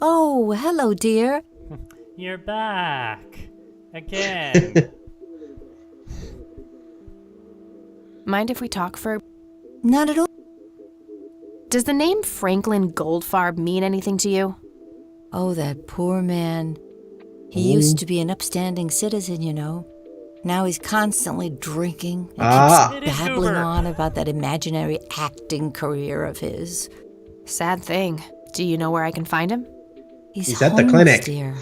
Oh, hello, dear. You're back. Again. Mind if we talk for... Not at all. Does the name Franklin Goldfarb mean anything to you? Oh, that poor man. He used to be an upstanding citizen, you know. Now he's constantly drinking and It keeps is babbling Goober. on about that imaginary acting career of his. Sad thing. Do you know where I can find him? He's at the homeless, clinic. dear.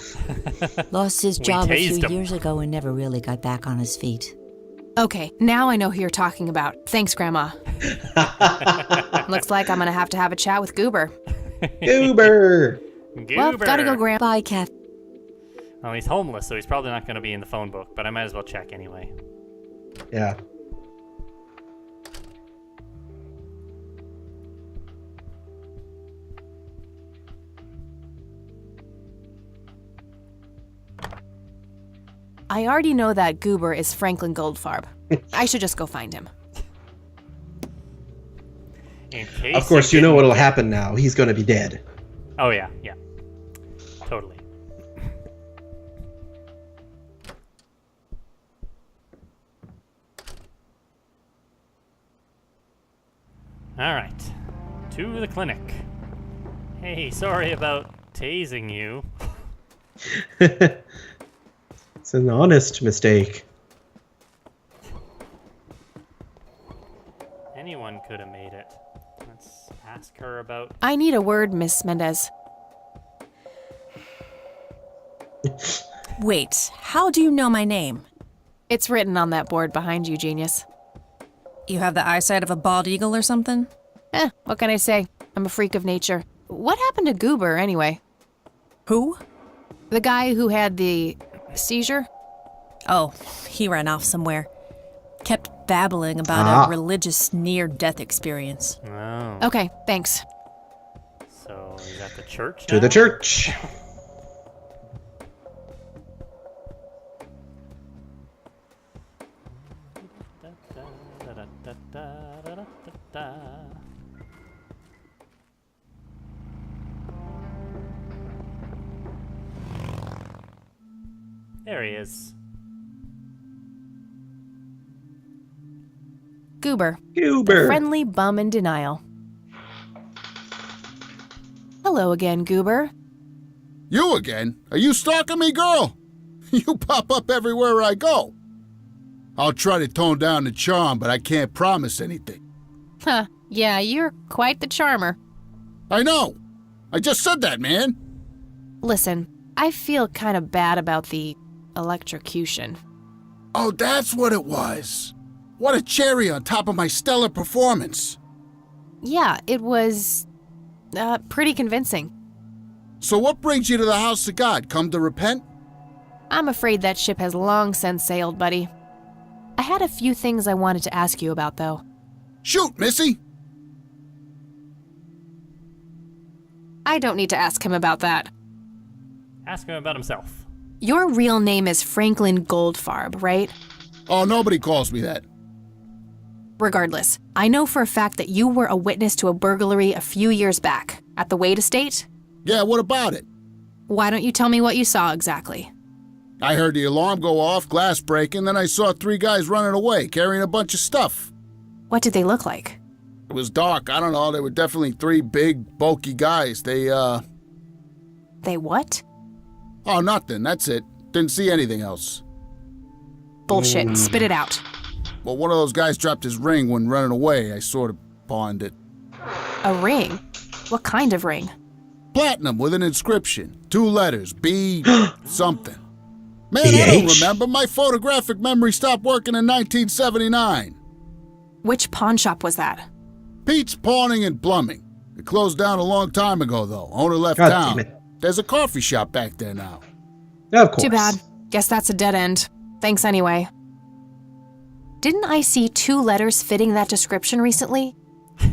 Lost his We job a tased few him. years ago and never really got back on his feet. Okay, now I know who you're talking about. Thanks, Grandma. Looks like I'm gonna have to have a chat with Goober. Uber. Well, gotta go, Grandma. Bye, Kath. Well, he's homeless, so he's probably not going to be in the phone book, but I might as well check anyway. Yeah. I already know that Goober is Franklin Goldfarb. I should just go find him. In case Of course, you know didn't- what'll happen now. He's gonna be dead. Oh, yeah. Totally. Alright. To the clinic. Hey, sorry about tasing you. It's an honest mistake. Anyone could have made it. Let's ask her about... I need a word, Miss Mendez. Wait, how do you know my name? It's written on that board behind you, genius. You have the eyesight of a bald eagle or something? What can I say? I'm a freak of nature. What happened to Goober, anyway? Who? The guy who had the seizure? Oh, he ran off somewhere. Kept babbling about a religious near-death experience. Oh. Okay, thanks. So, is that the church To now? the church. There he is. Goober. Uber. Friendly bum in denial. Hello again, Goober. You again? Are you stalking me, girl? You pop up everywhere I go. I'll try to tone down the charm, but I can't promise anything. Huh, yeah, you're quite the charmer. I know. I just said that, man. Listen, I feel kind of bad about the electrocution. Oh, that's what it was. What a cherry on top of my stellar performance. Yeah, it was pretty convincing. So what brings you to the house of God? Come to repent? I'm afraid that ship has long since sailed, buddy. I had a few things I wanted to ask you about, though. Shoot, Missy. I don't need to ask him about that. Ask him about himself. Your real name is Franklin Goldfarb, right? Oh, nobody calls me that. Regardless, I know for a fact that you were a witness to a burglary a few years back at the Wade estate. Yeah, what about it? Why don't you tell me what you saw exactly? I heard the alarm go off, glass breaking, then I saw 3 guys running away, carrying a bunch of stuff. What did they look like? It was dark, I don't know, they were definitely 3 big, bulky guys. They what? Oh, nothing, that's it. Didn't see anything else. Bullshit. Spit it out. Well, one of those guys dropped his ring when running away. I sort of pawned it. A ring? What kind of ring? Platinum with an inscription. 2 letters, B something. Man, I don't BH? remember. My photographic memory stopped working in 1979. Which pawn shop was that? Pete's Pawning and Plumbing. It closed down a long time ago, though. Owner left God town. damn it. There's a coffee shop back there now. Of course. Too bad. Guess that's a dead end. Thanks anyway. Didn't I see 2 letters fitting that description recently?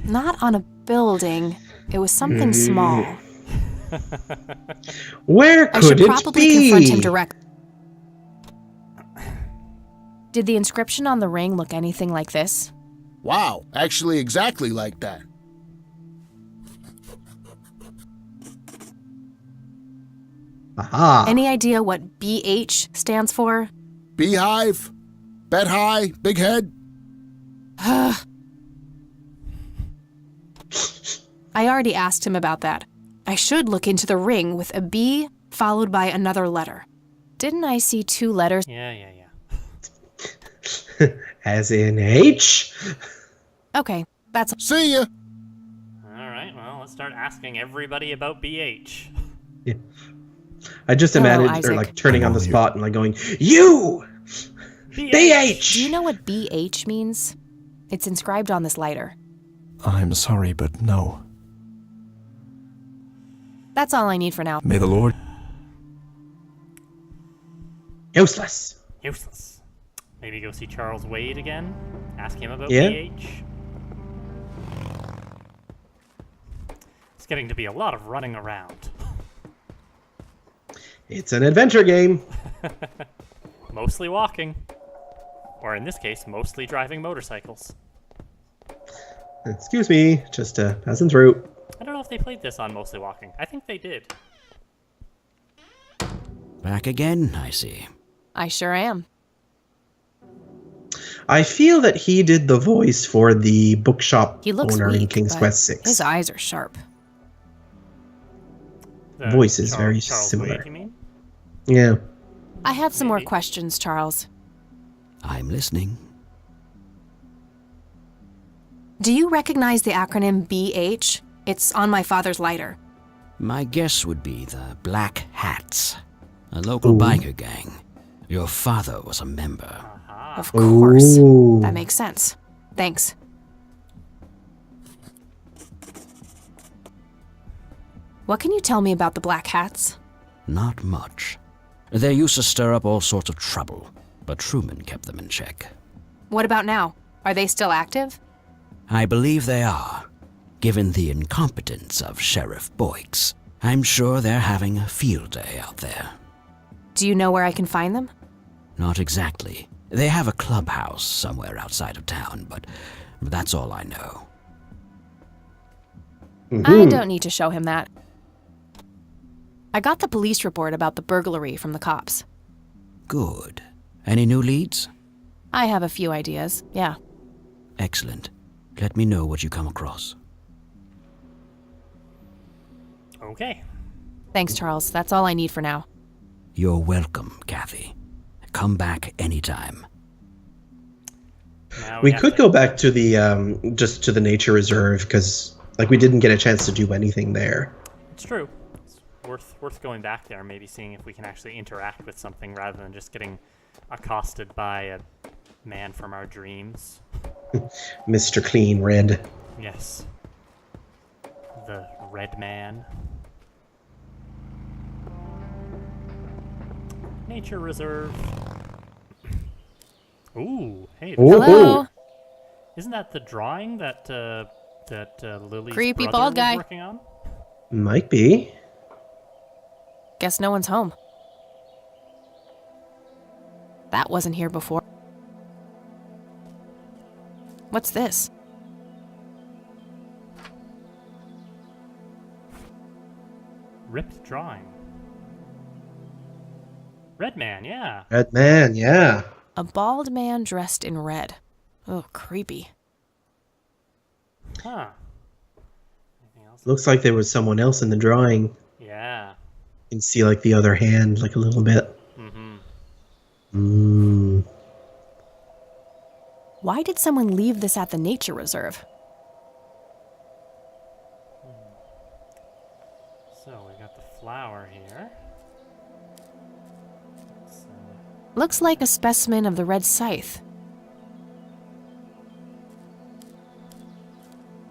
Not on a building. It was something small. Where I could should it probably be? confront him direct. Did the inscription on the ring look anything like this? Wow, actually exactly like that. Aha. Any idea what BH stands for? Beehive? Bet high? Big head? I already asked him about that. I should look into the ring with a B followed by another letter. Didn't I see 2 letters? Yeah. As in H? Okay, that's See ya! All right, well, let's start asking everybody about BH. Yeah. I just Hello, imagined her Isaac. like turning I'm on the all spot and like going, "You! BH!" Do you know what BH means? It's inscribed on this lighter. I'm sorry, but no. That's all I need for now. May the Lord... Useless. Useless. Maybe go see Charles Wade again? Ask him about Yeah. BH? It's getting to be a lot of running around. It's an adventure game. Mostly walking. Or in this case, mostly driving motorcycles. Excuse me, just passing through. I don't know if they played this on Mostly Walking. I think they did. Back again, I see. I sure am. I feel that he did the voice for the bookshop He looks owner in weak, King's but Quest 6. his eyes are sharp. The Voice is very Charles similar. Wade, you mean? Yeah. I had some more Maybe. questions, Charles. I'm listening. Do you recognize the acronym BH? It's on my father's lighter. My guess would be the Black Hats, a local Ooh. biker gang. Your father was a member. Aha. Of course. Ooh. That makes sense. Thanks. What can you tell me about the Black Hats? Not much. They used to stir up all sorts of trouble, but Truman kept them in check. What about now? Are they still active? I believe they are. Given the incompetence of Sheriff Boyks, I'm sure they're having a field day out there. Do you know where I can find them? Not exactly. They have a clubhouse somewhere outside of town, but that's all I know. I don't need to show him that. I got the police report about the burglary from the cops. Good. Any new leads? I have a few ideas, yeah. Excellent. Let me know what you come across. Okay. Thanks, Charles. That's all I need for now. You're welcome, Kathy. Come back anytime. Now We have could to- go back to the just to the nature reserve because like we didn't get a chance to do anything there. It's true. It's worth going back there, maybe seeing if we can actually interact with something rather than just getting accosted by a man from our dreams. Mr. Clean Red. Yes. The Red Man. Nature Reserve. Ooh, hey. Ooh. Hello? Isn't that the drawing that Lily's Creepy brother bald was guy. working on? Might be. Guess no one's home. That wasn't here before. What's this? Ripped drawing. Red Man, yeah. Red Man, yeah. A bald man dressed in red. Oh, creepy. Huh. Anything else? Looks like there was someone else in the drawing. Yeah. You can see like the other hand like a little bit. Mm-hmm. Why did someone leave this at the nature reserve? So we got the flower here. Let's, Looks like a specimen of the red scythe.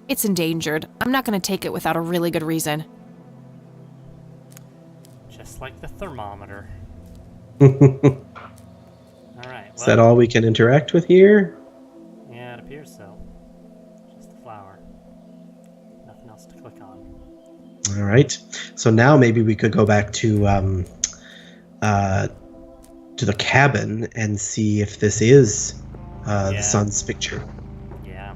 It's endangered. I'm not going to take it without a really good reason. just like the thermometer. Is All right. that all we can interact with here? Yeah, it appears so. Just the flower. Nothing else to click on. All right. So now maybe we could go back to the cabin and see if this is Yeah. the sun's picture. Yeah.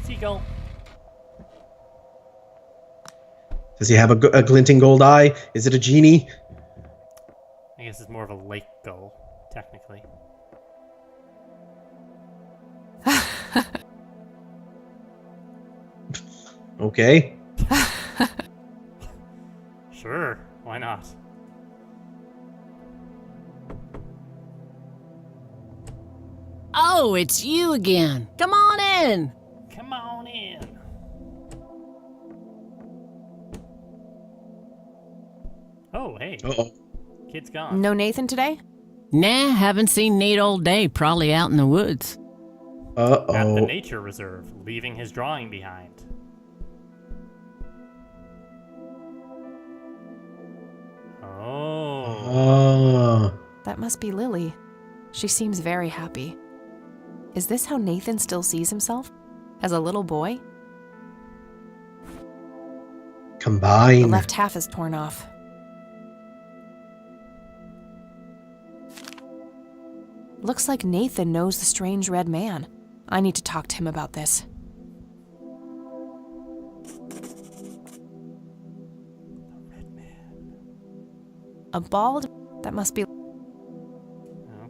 Seagull. Does he have a glinting gold eye? Is it a genie? I guess it's more of a lake gull, technically. Okay. Sure, why not? Oh, it's you again. Come on in. Come on in. Oh, hey. Uh-oh. Kid's gone. No Nathan today? Nah, haven't seen Nate all day. Probably out in the woods. At the Uh-oh. nature reserve, leaving his drawing behind. Oh. Oh. That must be Lily. She seems very happy. Is this how Nathan still sees himself? As a little boy? The Combine. left half is torn off. Looks like Nathan knows the strange red man. I need to talk to him about this. A bald? That must be...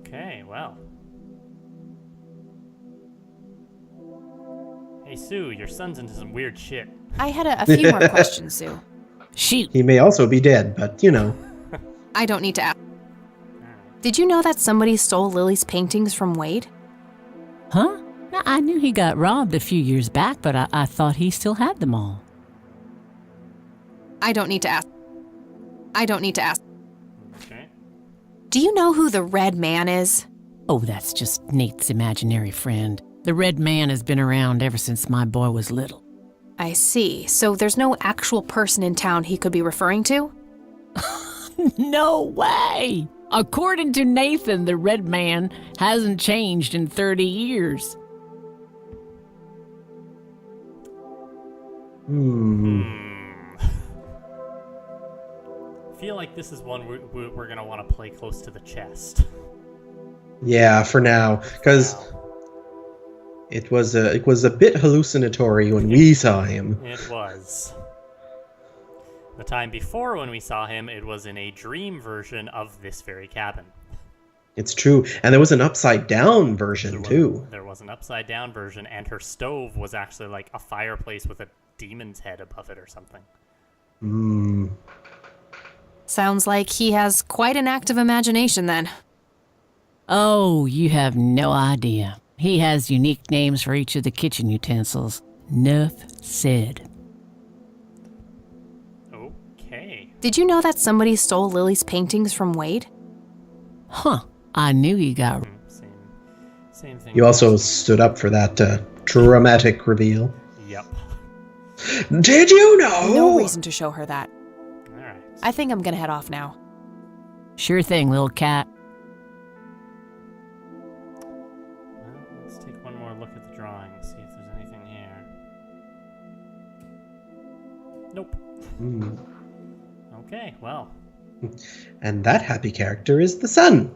Okay, well. Hey, Sue, your son's into some weird shit. I had a few more questions, Sue. Shoot. He may also be dead, but you know. I don't need to ask. Did you know that somebody stole Lily's paintings from Wade? Huh? No, I knew he got robbed a few years back, but I thought he still had them all. I don't need to ask. I don't need to ask. Okay. Do you know who the red man is? Oh, that's just Nate's imaginary friend. The red man has been around ever since my boy was little. I see. So there's no actual person in town he could be referring to? No way! According to Nathan, the red man hasn't changed in 30 years. Feel like this is one we're going to want to play close to the chest. Yeah, for now, because it was a bit hallucinatory when we saw him. It was. The time before when we saw him, it was in a dream version of this very cabin. It's true, and there was an upside down version too. There was an upside down version, and her stove was actually like a fireplace with a demon's head above it or something. Sounds like he has quite an active imagination then. Oh, you have no idea. He has unique names for each of the kitchen utensils. Nuff said. Okay. Did you know that somebody stole Lily's paintings from Wade? Huh. I knew he got... Same thing. You also stood up for that dramatic reveal. Yep. Did you know? No reason to show her that. All right. I think I'm gonna head off now. Sure thing, little cat. Well, let's take one more look at the drawing and see if there's anything here. Nope. Okay, well. And that happy character is the sun.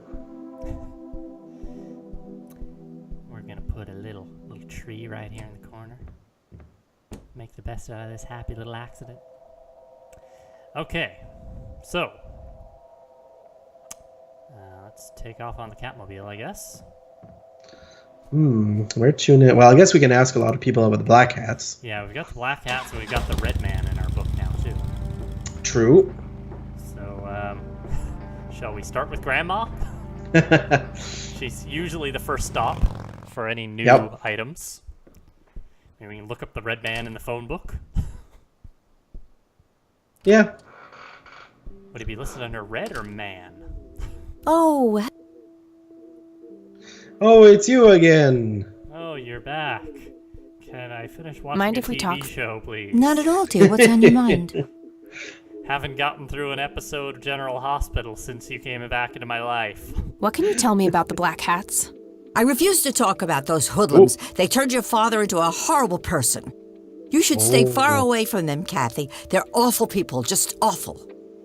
We're gonna put a little tree right here in the corner. Make the best out of this happy little accident. Okay, so let's take off on the Catmobile, I guess. Where to now? Well, I guess we can ask a lot of people about the black hats. Yeah, we've got the black hats and we've got the red man in our book now too. True. So, shall we start with Grandma? She's usually the first stop for any new items. Maybe we can look up the red man in the phone book. Yeah. Would he be listed under red or man? Oh, Oh, it's you again. Oh, you're back. Can I finish watching Mind a if we TV talk? show, please? Not at all, dear. What's on your mind? Haven't gotten through an episode of General Hospital since you came back into my life. what can you tell me about the black hats? I refuse to talk about those hoodlums. They turned your father into a horrible person. You should stay far away from them, Kathy. They're awful people, just awful.